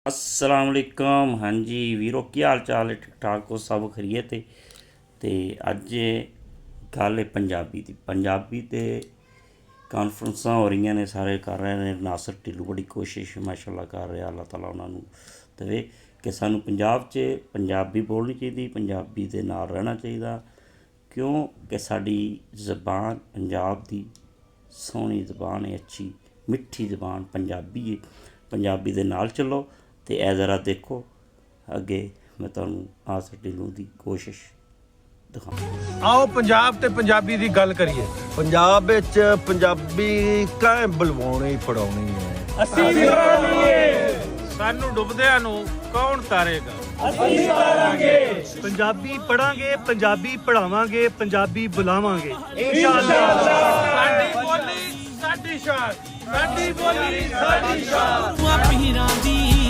अस्सलाम वालेकुम। हाँ जी वीरो, की हाल चाल है? ठीक ठाक हो? सब खरीए ते अज गल है पंजाबी ते कानफ्रेंसां हो रही ने, सारे कर रहे हैं। नासर ढिल्लों बड़ी कोशिश माशाअल्लाह कर रहा, अल्लाह ताला उन्होंने देवे कि सानू पंजाब च पंजाबी बोलनी चाहिए, पंजाबी दे नाल रहना चाहिए। क्यों कि साडी ज़बान पंजाब दी सोहनी ज़बान है, अच्छी मिठी ज़बान पंजाबी है। पंजाबी दे नाल चलो तो ए ज़रा देखो अगे मैं तुहानू नासर ढिल्लों दी कोशिश दिखाऊं। आओ पंजाब ते पंजाबी दी गल करिए। पंजाब विच पंजाबी काहे बुलवाउणी पढ़ाउणी है। ਅਸੀਂ ਕਰਾਂਗੇ, ਸਾਨੂੰ ਡੁੱਬਦਿਆਂ ਨੂੰ ਕੌਣ ਤਾਰੇਗਾ। ਅਸੀਂ ਤਾਰਾਂਗੇ। ਪੰਜਾਬੀ ਪੜਾਂਗੇ, ਪੰਜਾਬੀ ਪੜਾਵਾਂਗੇ, ਪੰਜਾਬੀ ਬੁਲਾਵਾਂਗੇ ਇੰਸ਼ਾਅੱਲਾ। ਸਾਡੀ ਬੋਲੀ ਸਾਡੀ ਸ਼ਾਨ, ਸਾਡੀ ਬੋਲੀ ਸਾਡੀ ਸ਼ਾਨ। ਪੀਰਾਂ ਦੀ